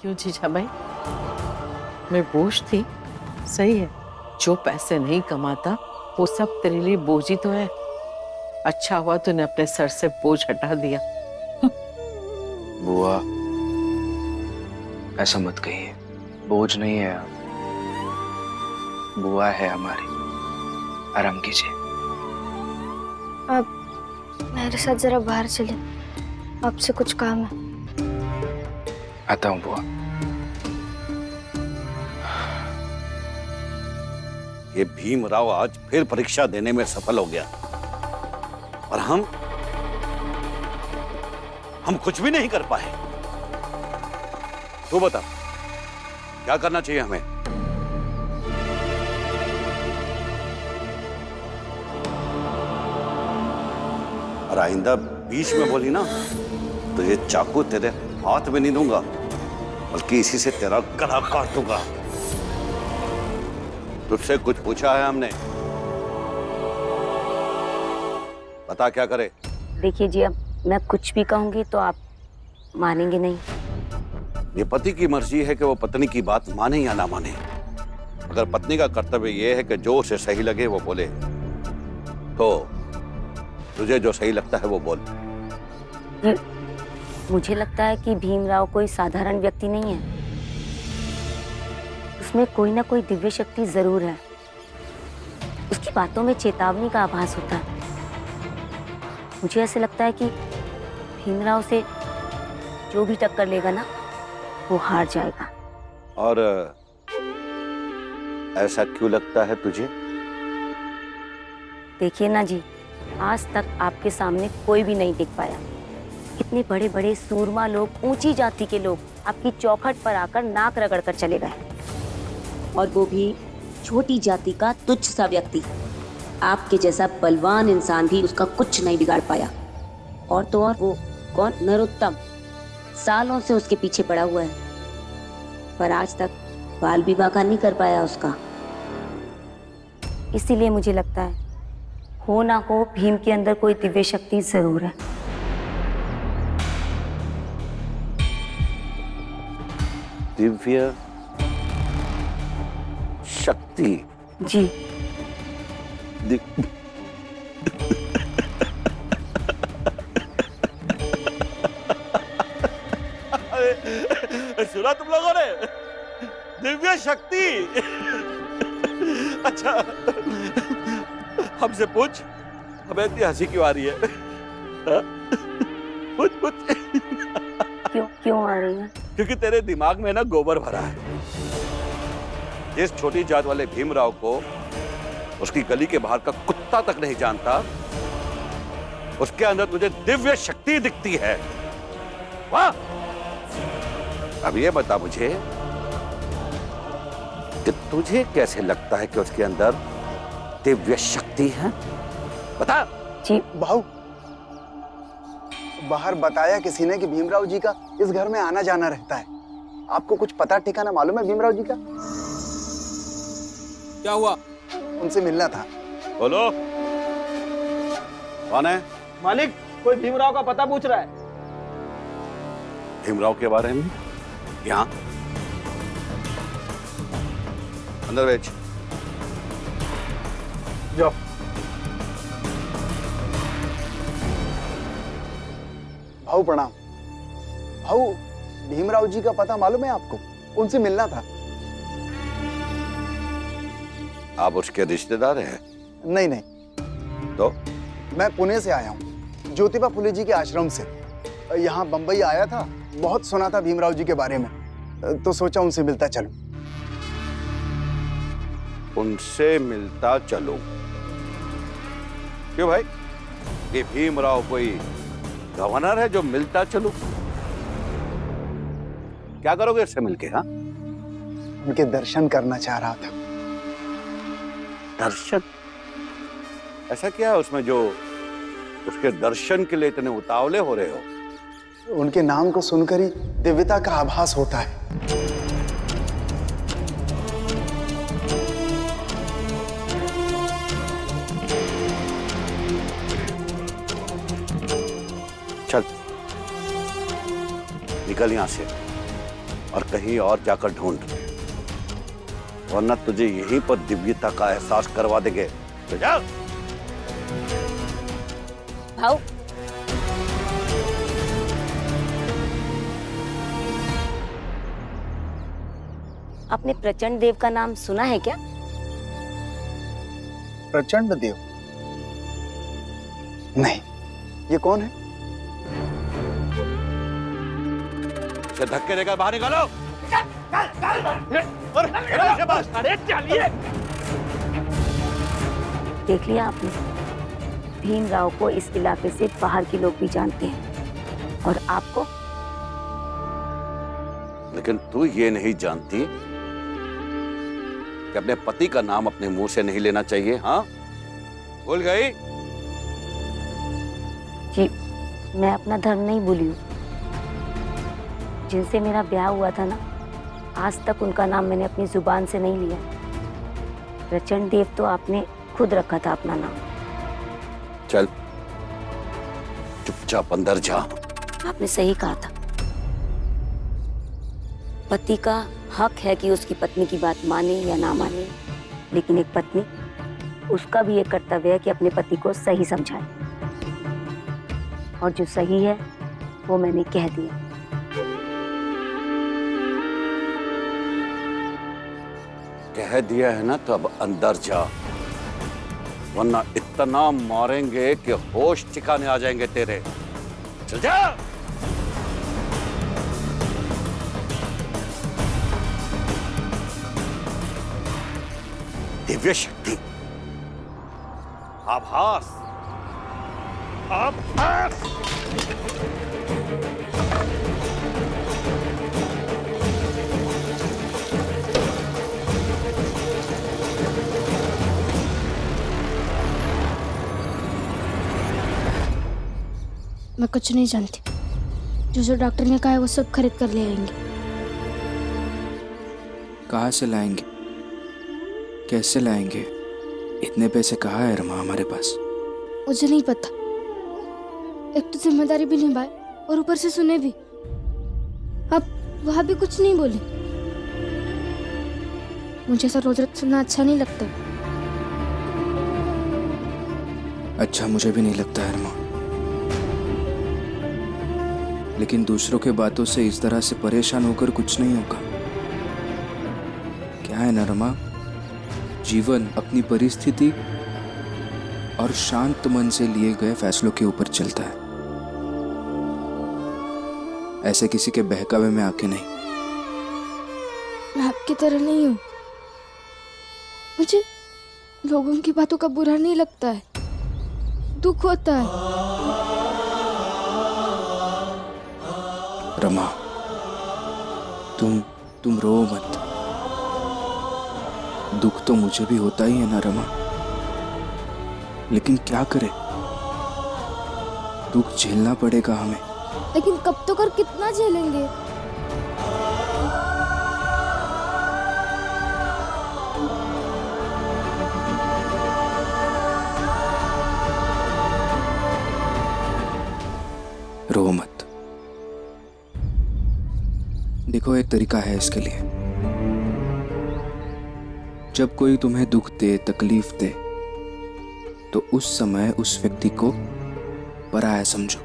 क्यों जीजा भाई, मैं बोझ थी? सही है, जो पैसे नहीं कमाता वो सब तेरे लिए बोझ ही तो है। अच्छा हुआ तूने अपने सर से बोझ हटा दिया। बुआ ऐसा मत कहिए, बोझ नहीं है आप, बुआ है हमारी। आराम कीजिए। आप मेरे साथ जरा बाहर चले, आपसे कुछ काम है। आता हूँ बुआ। ये भीमराव आज फिर परीक्षा देने में सफल हो गया और हम कुछ भी नहीं कर पाए। तू बता, क्या करना चाहिए हमें? और आइंदा बीच में बोली ना तो ये चाकू तेरे हाथ में नहीं दूंगा, बल्कि इसी से तेरा गला काट दूंगा। तुझसे कुछ पूछा है हमने, बता क्या करे। देखिए जी, अब मैं कुछ भी कहूंगी तो आप मानेंगे नहीं। ये पति की मर्जी है कि वो पत्नी की बात माने या ना माने। अगर पत्नी का कर्तव्य ये है कि जो उसे सही लगे वो बोले, तो तुझे जो सही लगता है वो बोल। जी, मुझे लगता है कि भीमराव कोई साधारण व्यक्ति नहीं है। उसमें कोई ना कोई दिव्य शक्ति जरूर है। उसकी बातों में चेतावनी का आभास होता है। मुझे ऐसे लगता है कि भीमराव से जो भी टक्कर लेगा ना, वो हार जाएगा। और ऐसा क्यों लगता है तुझे? देखिए ना जी, आज तक आपके सामने कोई भी नहीं दिख पाया। इतने बड़े बड़े सूरमा लोग, ऊंची जाति के लोग आपकी चौखट पर आकर नाक रगड़ कर चले गए, और वो भी छोटी जाति का तुच्छ सा व्यक्ति। आपके जैसा बलवान इंसान भी उसका कुछ नहीं बिगाड़ पाया। और तो और वो कौन, नरोत्तम, सालों से उसके पीछे पड़ा हुआ है, पर आज तक बाल विवाह का नहीं कर पाया उसका। इसीलिए मुझे लगता है, हो ना हो, भीम के अंदर कोई दिव्य शक्ति जरूर है। दिव्य शक्ति? जी। सुना तुम लोगों ने? दिव्य शक्ति? अच्छा, हमसे पूछ, हमें इतनी हंसी क्यों आ रही है? पूछ। क्यों आ रही है? क्योंकि तेरे दिमाग में ना गोबर भरा है। इस छोटी जात वाले भीमराव को उसकी गली के बाहर का कुत्ता तक नहीं जानता, उसके अंदर तुझे दिव्य शक्ति दिखती है। वाह! अब ये बता मुझे कि तुझे कैसे लगता है कि उसके अंदर दिव्य शक्ति है? बता। जी भाऊ, बाहर बताया किसी ने कि भीमराव जी का इस घर में आना जाना रहता है। आपको कुछ पता ठिकाना मालूम है भीमराव जी का? क्या हुआ? उनसे मिलना था। बोलो, कौन है? मालिक, कोई भीमराव का पता पूछ रहा है। भीमराव के बारे में? यहाँ अंदर भेज। जाओ। भाऊ प्रणाम। भाऊ, भीमराव जी का पता मालूम है आपको? उनसे मिलना था। आप उसके रिश्तेदार हैं? नहीं। तो मैं पुणे से आया हूँ, ज्योतिबा फुले जी के आश्रम से। यहाँ बंबई आया था, बहुत सुना था भीमराव जी के बारे में, तो सोचा उनसे मिलता चलूं। उनसे मिलता चलो? क्यों भाई, ये भीमराव कोई गवर्नर है जो मिलता चलूं? क्या करोगे इससे मिलके? हाँ, उनके दर्शन करना चाह रहा था। दर्शन? ऐसा क्या है उसमें जो उसके दर्शन के लिए इतने उतावले हो रहे हो? उनके नाम को सुनकर ही दिव्यता का आभास होता है। चल, निकल यहां से। और कहीं और जाकर ढूंढ, वरना तुझे यहीं पर दिव्यता का एहसास करवा देंगे। तो जा। भाऊ, आपने प्रचंड देव का नाम सुना है क्या? प्रचंड देव? नहीं, ये कौन है? इसे धक्के देकर बाहर निकालो। अरे चलिए। देख लिया आपने, भीमराव को इस इलाके से बाहर के लोग भी जानते हैं, और आपको? लेकिन तू ये नहीं जानती कि अपने पति का नाम अपने मुंह से नहीं लेना चाहिए। हाँ, भूल गई? जी, मैं अपना धर्म नहीं भूली हूँ। जिनसे मेरा ब्याह हुआ था ना, आज तक उनका नाम मैंने अपनी जुबान से नहीं लिया। प्रचंड देव तो आपने खुद रखा था अपना नाम। चल, चुपचाप अंदर जा। आपने सही कहा था, पति का हक है कि उसकी पत्नी की बात माने या ना माने, लेकिन एक पत्नी, उसका भी एक कर्तव्य है कि अपने पति को सही समझाए, और जो सही है वो मैंने कह दिया। कह दिया है ना, तो अब अंदर जा, वरना इतना मारेंगे कि होश ठिकाने आ जाएंगे तेरे। चल जा। दिव्य शक्ति, आभास, आभास। मैं कुछ नहीं जानती। जो डॉक्टर ने कहा है वो सब खरीद कर ले आएंगे। कहाँ से लाएंगे, कैसे लाएंगे? इतने पैसे कहाँ है रमा हमारे पास? मुझे नहीं पता। एक तो जिम्मेदारी भी निभाए और ऊपर से सुने भी। अब वहां भी कुछ नहीं बोले। मुझे ऐसा रोज रोज सुनना अच्छा नहीं लगता। अच्छा, मुझे भी नहीं लगता है रमा, लेकिन दूसरों के बातों से इस तरह से परेशान होकर कुछ नहीं होगा। क्या है ना रमा, जीवन अपनी परिस्थिति और शांत मन से लिए गए फैसलों के ऊपर चलता है, ऐसे किसी के बहकावे में आके नहीं। मैं आपकी तरह नहीं हूँ। मुझे लोगों की बातों का बुरा नहीं लगता है, दुख होता है। रमा, तुम रो मत। दुख तो मुझे भी होता ही है ना रमा, लेकिन क्या करे, दुख झेलना पड़ेगा हमें। लेकिन कब तक और कितना झेलेंगे? रो मत। देखो, एक तरीका है इसके लिए। जब कोई तुम्हें दुख दे, तकलीफ दे, तो उस समय उस व्यक्ति को पराया समझो।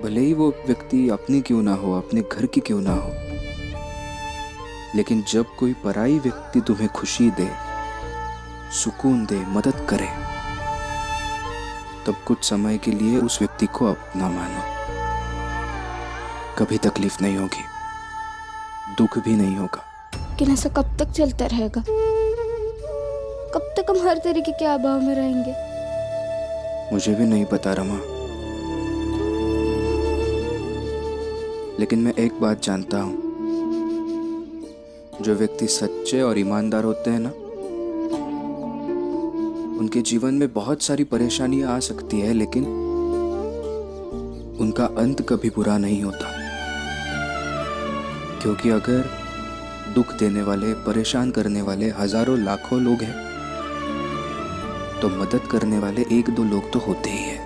भले ही वो व्यक्ति अपनी क्यों ना हो, अपने घर की क्यों ना हो, लेकिन जब कोई पराई व्यक्ति तुम्हें खुशी दे, सुकून दे, मदद करे, तब कुछ समय के लिए उस व्यक्ति को अपना मानो। कभी तकलीफ नहीं होगी, दुख भी नहीं होगा। लेकिन ऐसा कब तक चलता रहेगा? कब तक हम हर तरीके के अभाव में रहेंगे? मुझे भी नहीं पता रमा, लेकिन मैं एक बात जानता हूं, जो व्यक्ति सच्चे और ईमानदार होते हैं ना, उनके जीवन में बहुत सारी परेशानियां आ सकती है, लेकिन उनका अंत कभी बुरा नहीं होता। क्योंकि अगर दुख देने वाले, परेशान करने वाले हजारों लाखों लोग हैं, तो मदद करने वाले एक दो लोग तो होते ही हैं।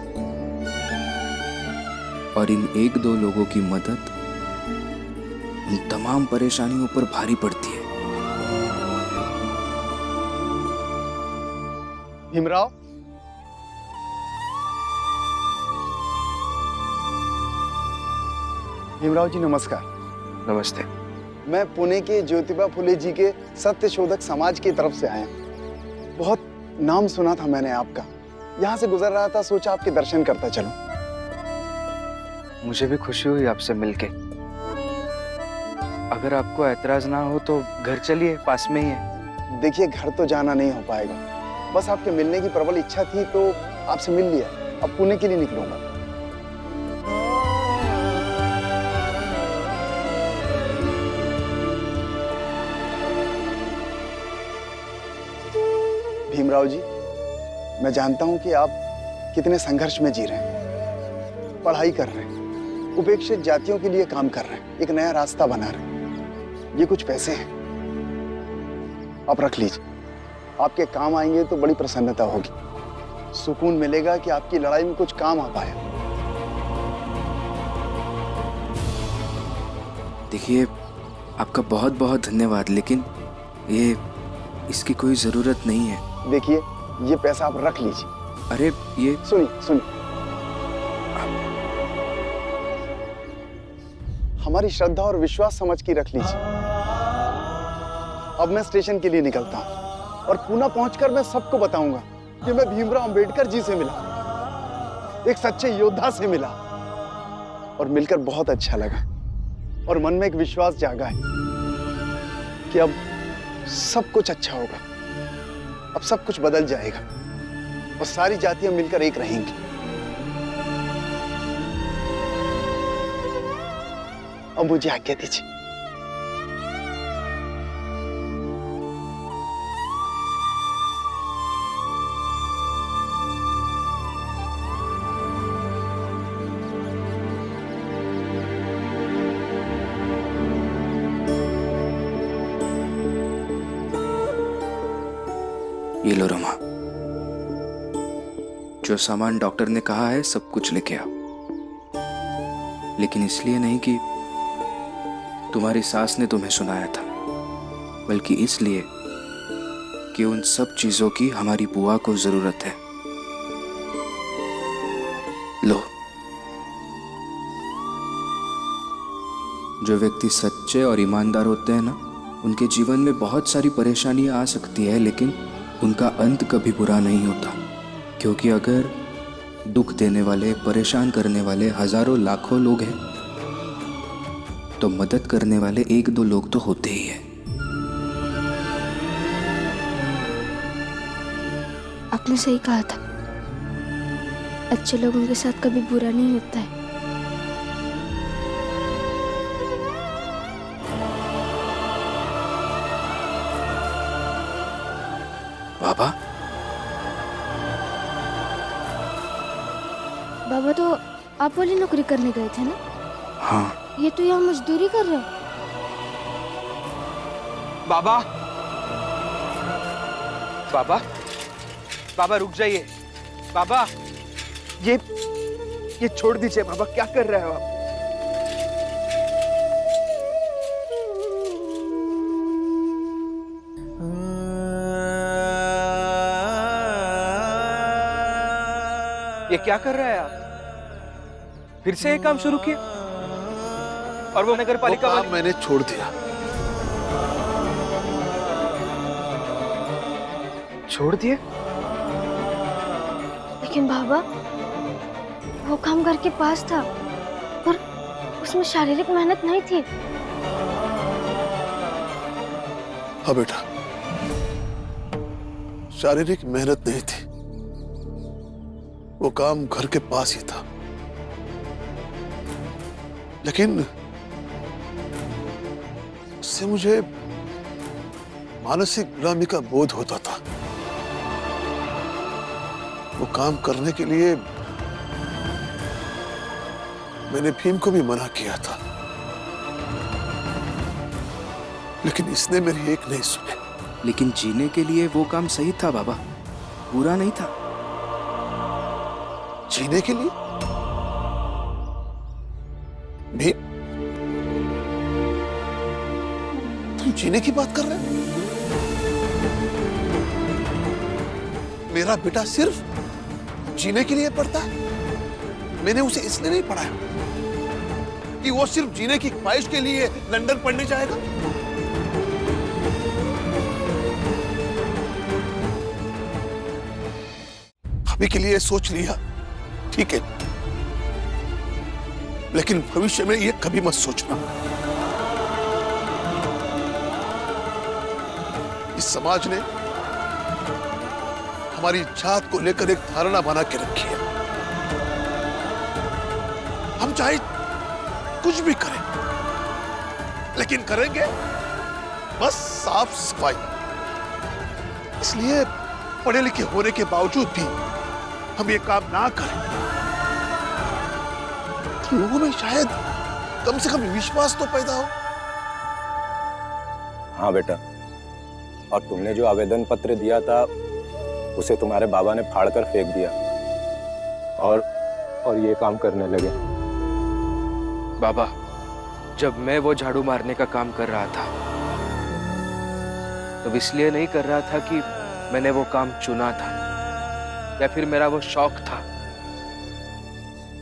और इन एक दो लोगों की मदद उन तमाम परेशानियों पर भारी पड़ती है। भीमराव, भीमराव जी नमस्कार। नमस्ते। मैं पुणे के ज्योतिबा फुले जी के सत्य शोधक समाज की तरफ से आया हूं। बहुत नाम सुना था मैंने आपका, यहाँ से गुजर रहा था, सोचा आपके दर्शन करता चलूं। मुझे भी खुशी हुई आपसे मिलके। अगर आपको ऐतराज ना हो तो घर चलिए, पास में ही है। देखिए, घर तो जाना नहीं हो पाएगा, बस आपके मिलने की प्रबल इच्छा थी तो आपसे मिल लिया। अब पुणे के लिए निकलूंगा। भीमराव जी, मैं जानता हूं कि आप कितने संघर्ष में जी रहे हैं, पढ़ाई कर रहे हैं, उपेक्षित जातियों के लिए काम कर रहे हैं, एक नया रास्ता बना रहे हैं। ये कुछ पैसे हैं, आप रख लीजिए, आपके काम आएंगे तो बड़ी प्रसन्नता होगी। सुकून मिलेगा कि आपकी लड़ाई में कुछ काम आ पाया। देखिए, आपका बहुत बहुत धन्यवाद, लेकिन ये इसकी कोई जरूरत नहीं है। देखिए, ये पैसा आप रख लीजिए। अरे ये सुनिए सुनिए, हमारी श्रद्धा और विश्वास समझ के रख लीजिए। अब मैं स्टेशन के लिए निकलता हूं और पुणे पहुंचकर मैं सबको बताऊंगा कि मैं भीमराव अंबेडकर जी से मिला, एक सच्चे योद्धा से मिला, और मिलकर बहुत अच्छा लगा और मन में एक विश्वास जागा है कि अब सब कुछ अच्छा होगा, अब सब कुछ बदल जाएगा और सारी जातियां मिलकर एक रहेंगी। अब मुझे आज्ञा दीजिए। ये लो रमा, जो सामान डॉक्टर ने कहा है सब कुछ लेके आओ, लेकिन इसलिए नहीं कि तुम्हारी सास ने तुम्हें सुनाया था, बल्कि इसलिए कि उन सब चीजों की हमारी बुआ को जरूरत है। लो। जो व्यक्ति सच्चे और ईमानदार होते हैं ना, उनके जीवन में बहुत सारी परेशानियां आ सकती है, लेकिन उनका अंत कभी बुरा नहीं होता, क्योंकि अगर दुख देने वाले, परेशान करने वाले हजारों लाखों लोग हैं तो मदद करने वाले एक दो लोग तो होते ही हैं। आपने सही कहा था, अच्छे लोगों के साथ कभी बुरा नहीं होता है। बाबा, बाबा तो आप वाली नौकरी करने गए थे ना? हाँ। ये तो यहाँ मजदूरी कर रहे हैं। बाबा, बाबा, बाबा रुक जाइए। बाबा, ये छोड़ दीजिए। बाबा, क्या कर रहे हो आप? ये क्या कर रहे हैं आप? फिर से ये काम शुरू किया? और वो नगर पालिका वाले? मैंने छोड़ दिया। छोड़ दिए? लेकिन बाबा, वो काम घर के पास था और उसमें शारीरिक मेहनत नहीं थी। हाँ बेटा, शारीरिक मेहनत नहीं थी, वो काम घर के पास ही था, लेकिन उससे मुझे मानसिक गुलामी का बोध होता था। वो काम करने के लिए मैंने भीम को भी मना किया था, लेकिन इसने मेरी एक नहीं सुनी। लेकिन जीने के लिए वो काम सही था बाबा, बुरा नहीं था। जीने के लिए भीम तुम जीने की बात कर रहे हो? मेरा बेटा सिर्फ जीने के लिए पढ़ता है। मैंने उसे इसलिए नहीं पढ़ाया कि वो सिर्फ जीने की ख्वाहिश के लिए लंदन पढ़ने जाएगा। अभी के लिए सोच लिया, ठीक है, लेकिन भविष्य में ये कभी मत सोचना। इस समाज ने हमारी जात को लेकर एक धारणा बना के रखी है। हम चाहे कुछ भी करें, लेकिन करेंगे बस साफ सफाई। इसलिए पढ़े लिखे होने के बावजूद भी हम ये काम ना करें तो लोगों में शायद कम से कम विश्वास तो पैदा हो। हाँ बेटा, और तुमने जो आवेदन पत्र दिया था उसे तुम्हारे बाबा ने फाड़कर फेंक दिया और ये काम करने लगे। बाबा, जब मैं वो झाड़ू मारने का काम कर रहा था तब इसलिए नहीं कर रहा था कि मैंने वो काम चुना था या फिर मेरा वो शौक था,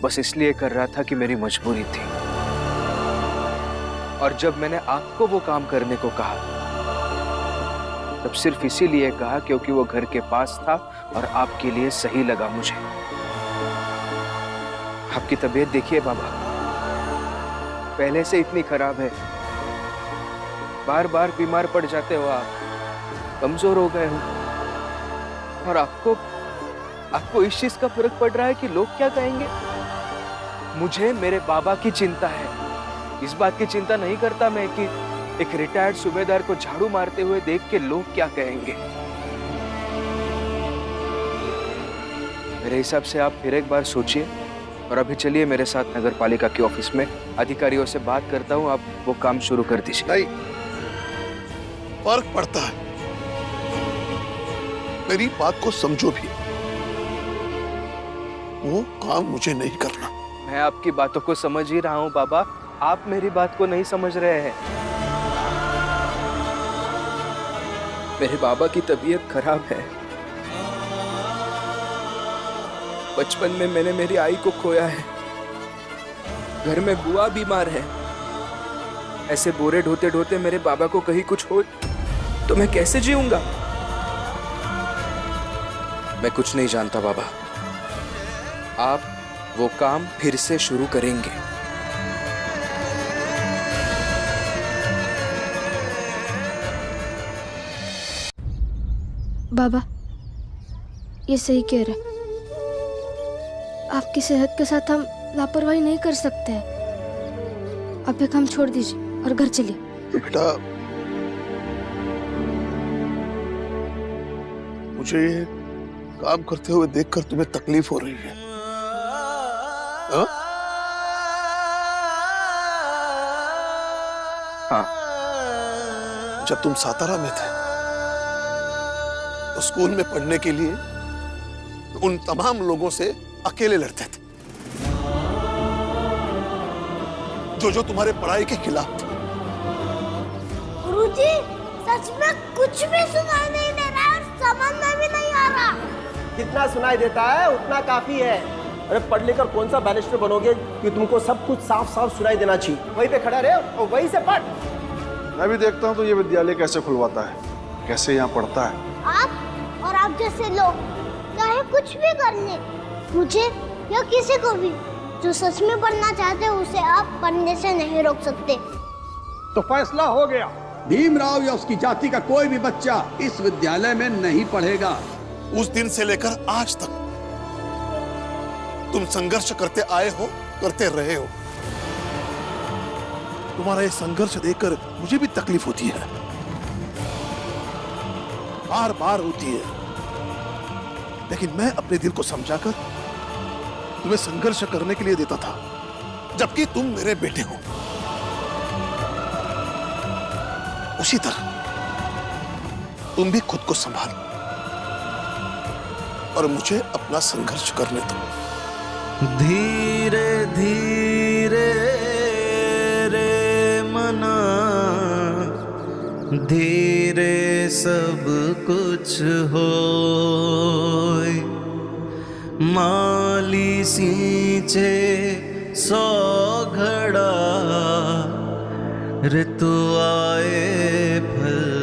बस इसलिए कर रहा था कि मेरी मजबूरी थी। और जब मैंने आपको वो काम करने को कहा तब सिर्फ इसीलिए कहा क्योंकि वो घर के पास था और आपके लिए सही लगा मुझे। आपकी तबीयत देखिए बाबा, पहले से इतनी खराब है, बार बार बीमार पड़ जाते हो आप, कमजोर हो गए हो, और आपको इस चीज का फर्क पड़ रहा है कि लोग क्या कहेंगे। मुझे मेरे बाबा की चिंता है, इस बात की चिंता नहीं करता मैं कि एक रिटायर्ड सूबेदार को झाड़ू मारते हुए देख के लोग क्या कहेंगे। मेरे हिसाब से आप फिर एक बार सोचिए और अभी चलिए मेरे साथ नगर पालिका के ऑफिस में, अधिकारियों से बात करता हूँ, आप वो काम शुरू कर दीजिए। नहीं, फर्क पड़ता है, मेरी बात को समझो भी। वो काम मुझे नहीं करना। मैं आपकी बातों को समझ ही रहा हूँ बाबा, आप मेरी बात को नहीं समझ रहे हैं। मेरे बाबा की तबीयत खराब है। बचपन में मैंने मेरी आई को खोया है, घर में बुआ बीमार है। ऐसे बोरे ढोते ढोते मेरे बाबा को कहीं कुछ हो तो मैं कैसे जीऊंगा। मैं कुछ नहीं जानता बाबा, आप वो काम फिर से शुरू करेंगे। बाबा, ये सही कह रहे, आपकी सेहत के साथ हम लापरवाही नहीं कर सकते हैं। आप ये काम छोड़ दीजिए और घर चलिए। बेटा, मुझे ये काम करते हुए देखकर तुम्हें तकलीफ हो रही है, हाँ? हाँ। जब तुम सातारा में थे तो स्कूल में पढ़ने के लिए उन तमाम लोगों से अकेले लड़ते थे जो तुम्हारे पढ़ाई के खिलाफ थे। गुरुजी, सच में कुछ भी सुनाई नहीं दे रहा है और समझ में भी नहीं आ रहा। जितना सुनाई देता है उतना काफी है। अरे पढ़ लिखकर कौन सा बैरिस्टर बनोगे कि तुमको सब कुछ साफ साफ सुनाई देना चाहिए। वहीं पे खड़ा रहे और वहीं से पढ़। मैं भी देखता हूँ तो ये विद्यालय कैसे खुलवाता है, कैसे यहाँ पढ़ता है। आप और आप जैसे लोग चाहे कुछ भी कर ले, मुझे या किसी को भी जो सच में पढ़ना चाहते हैं उसे आप पढ़ने से नहीं रोक सकते। तो फैसला हो गया, भीमराव या उसकी जाति का कोई भी बच्चा इस विद्यालय में नहीं पढ़ेगा। उस दिन से लेकर आज तक तुम संघर्ष करते आए हो, करते रहे हो। तुम्हारा ये संघर्ष देखकर मुझे भी तकलीफ होती है, बार बार होती है, लेकिन मैं अपने दिल को समझाकर तुम्हें संघर्ष करने के लिए देता था, जबकि तुम मेरे बेटे हो। उसी तरह तुम भी खुद को संभालो और मुझे अपना संघर्ष करने दो। धीरे धीरे रे मना धीरे सब कुछ होय माली सींचे सौ घड़ा ऋतु आए फल